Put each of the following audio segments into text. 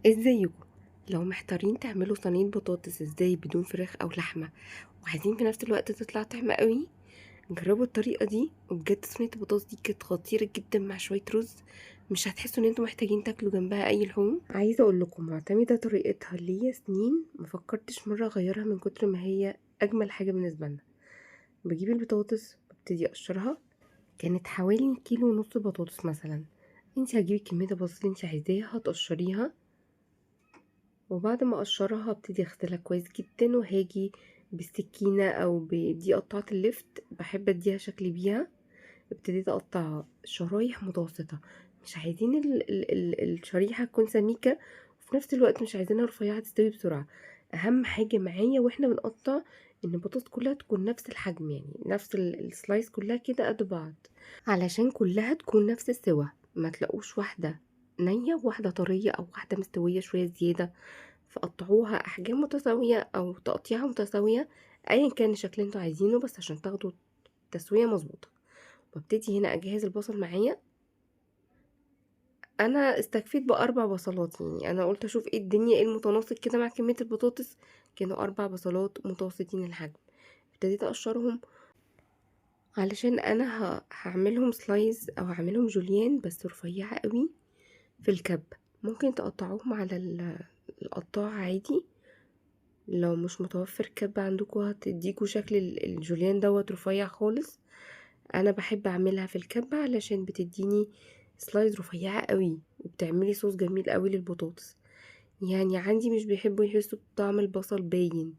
ازيكم؟ لو محتارين تعملوا صينية بطاطس ازاي بدون فراخ او لحمة وعايزين في نفس الوقت تطلع طعمة قوي، جربوا الطريقة دي. وبجد صينية البطاطس دي كانت خطيرة جدا مع شوية رز، مش هتحسوا ان انتوا محتاجين تاكلوا جنبها اي لحوم. عايزة اقول لكم معتمدة طريقتها ليا سنين، مفكرتش مرة اغيرها من كتر ما هي اجمل حاجة بالنسبة لنا. بجيب البطاطس وابتدي اقشرها. كانت حوالي كيلو ونص بطاطس مثلا. انتي هتجيبي كمية البطاطس اللي انتي عايزاها هتقشريها، وبعد ما اقشرها هبتدي اغسلها كويس جدا، وهاجي بالسكينة او بدي قطعة اللفت، بحب اديها شكل بيها. ابتديت اقطعها شرايح متوسطة، مش عايزين الشريحة تكون سميكة، وفي نفس الوقت مش عايزينها رفيعة تستوي بسرعة. اهم حاجة معايا واحنا بنقطع ان البطاطس كلها تكون نفس الحجم، يعني نفس السلايس كلها كده قد بعض، علشان كلها تكون نفس السوا، ما تلاقوش واحدة نية وواحدة طرية او واحدة مستوية شوية زيادة. فقطعوها احجام متساويه او تقطيعه متساويه، ايا كان الشكل اللي انتوا عايزينه، بس عشان تاخدوا تسويه مظبوطه. وابتدي هنا اجهز البصل معايا. انا استكفيت باربع بصلات، يعني انا قلت اشوف ايه الدنيا، ايه المتناسق كده مع كميه البطاطس. كانوا اربع بصلات متوسطين الحجم. ابتديت اقشرهم علشان انا هعملهم سلايز او هعملهم جوليان بس رفيعه قوي في الكب. ممكن تقطعوهم على القطاع عادي. لو مش متوفر كب عندكم هتديكوا شكل الجوليان دوت رفيع خالص. انا بحب اعملها في الكب علشان بتديني سلايز رفيعة قوي، وبتعملي صوص جميل قوي للبطاطس. يعني عندي مش بيحبوا يحسوا بطعم البصل باين،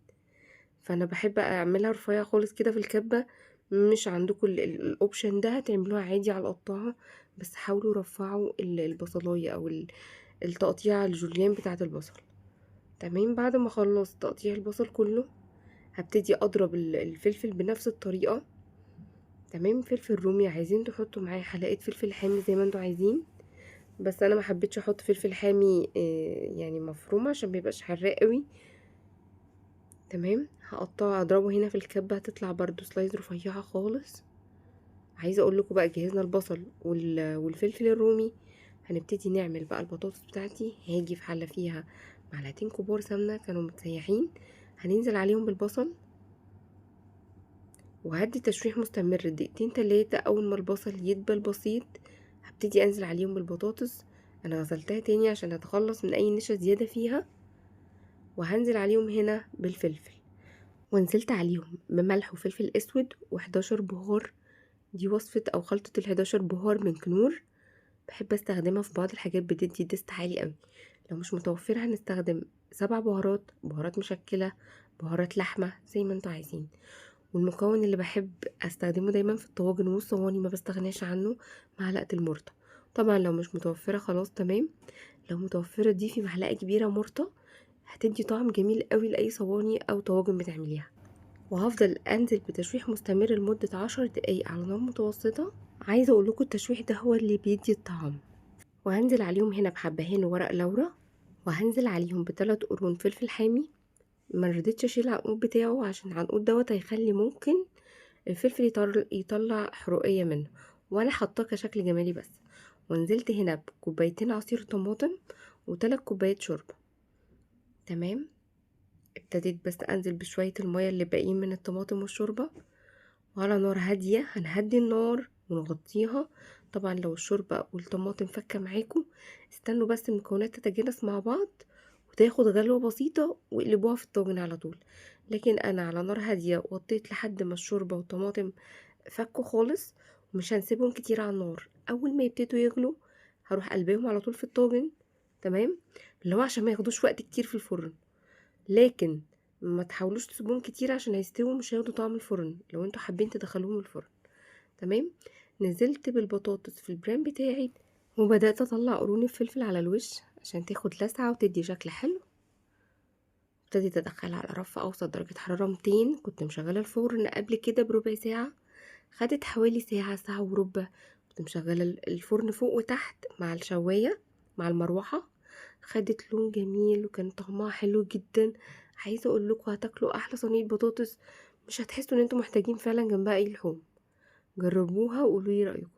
فانا بحب اعملها رفيعة خالص كده في الكبة. مش عندكم الاوبشن ده هتعملوها عادي على القطاعة، بس حاولوا رفعوا البصلاية او التقطيع الجوليان بتاعة البصل. تمام، بعد ما اخلص تقطيع البصل كله هبتدي اضرب الفلفل بنفس الطريقة. تمام، فلفل رومي، عايزين تحطوا معاه حلقة فلفل حامي زي ما انتوا عايزين، بس انا ما حبيتش احط فلفل حامي يعني مفروم عشان ميبقاش حراق قوي. تمام، هقطعه اضربه هنا في الكبة، هتطلع برضو سلايز رفيعة خالص. عايزة اقول لكم بقى جهزنا البصل والفلفل الرومي. هنبتدي نعمل بقى البطاطس بتاعتي. هاجي في حلة فيها معلقتين كبار سمنة كانوا متسيحين، هننزل عليهم بالبصل، وهدي تشويح مستمر دقيقتين تلاتة. اول ما البصل يدبل بسيط هبتدي انزل عليهم بالبطاطس. انا غسلتها تاني عشان اتخلص من اي نشا زيادة فيها، وهنزل عليهم هنا بالفلفل، ونزلت عليهم بملح وفلفل اسود و11 بهار. دي وصفة او خلطة ال11 بهار من كنور، بحب استخدمها في بعض الحاجات، بتدي تيست عالي قوي. لو مش متوفرة هنستخدم 7 بهارات، بهارات مشكلة، بهارات لحمة، زي ما انتوا عايزين. والمكون اللي بحب استخدمه دايما في الطواجن والصواني ما بستغناش عنه، معلقة المرطة. طبعا لو مش متوفرة خلاص تمام، لو متوفرة ضيفي معلقة كبيرة مرطة، هتدي طعم جميل قوي لأي صواني أو طواجن بتعمليها. وهفضل أنزل بتشويح مستمر لمدة 10 دقايق على نار متوسطة. عايزة أقولكوا التشويح ده هو اللي بيدي الطعم. وهنزل عليهم هنا بحبهان ورق لورا، وهنزل عليهم ب3 قرون فلفل حامي. ما رضيتش اشيل العنقود بتاعه عشان العنقود دوت هيخلي ممكن الفلفل يطلع حرقية منه، وانا حاطاه كشكل جمالي بس. ونزلت هنا بكوبايتين عصير طماطم و3 كوبايات شوربة. تمام، ابتديت بس انزل بشوية المية اللي باقيين من الطماطم والشوربة، وعلى نار هادية هنهدي النار ونغطيها. طبعا لو الشوربة والطماطم فكة معاكم، استنوا بس المكونات تتجانس مع بعض وتاخد غلوة بسيطة واقلبوها في الطاجن على طول. لكن انا على نار هادية وطيت لحد ما الشوربة والطماطم فكوا خالص، ومش هنسيبهم كتير على النار. اول ما يبتدوا يغلوا هروح قلبهم على طول في الطاجن. تمام، اللي هو عشان ما ياخدوش وقت كتير في الفرن، لكن ما تحاولوش تسيبوهم كتير عشان هيستووا مش هياخدوا طعم الفرن لو انتوا حابين تدخلوهم الفرن. تمام، نزلت بالبطاطس في البرام بتاعي، وبدأت اطلع قرون الفلفل على الوش عشان تاخد لسعة وتدي شكل حلو. ابتديت ادخلها على رف اوسط درجة حرارة 200. كنت مشغلة الفرن قبل كده بربع ساعة، خدت حوالي ساعة، ساعة وربع. كنت مشغلة الفرن فوق وتحت مع الشواية مع المروحة. خدت لون جميل وكان طعمها حلو جدا. عايزة اقول لكم هتاكلوا احلى صينية بطاطس، مش هتحسوا ان انتوا محتاجين فعلا جنبها اي لحوم. جربوها وقولوا لي رأيكم.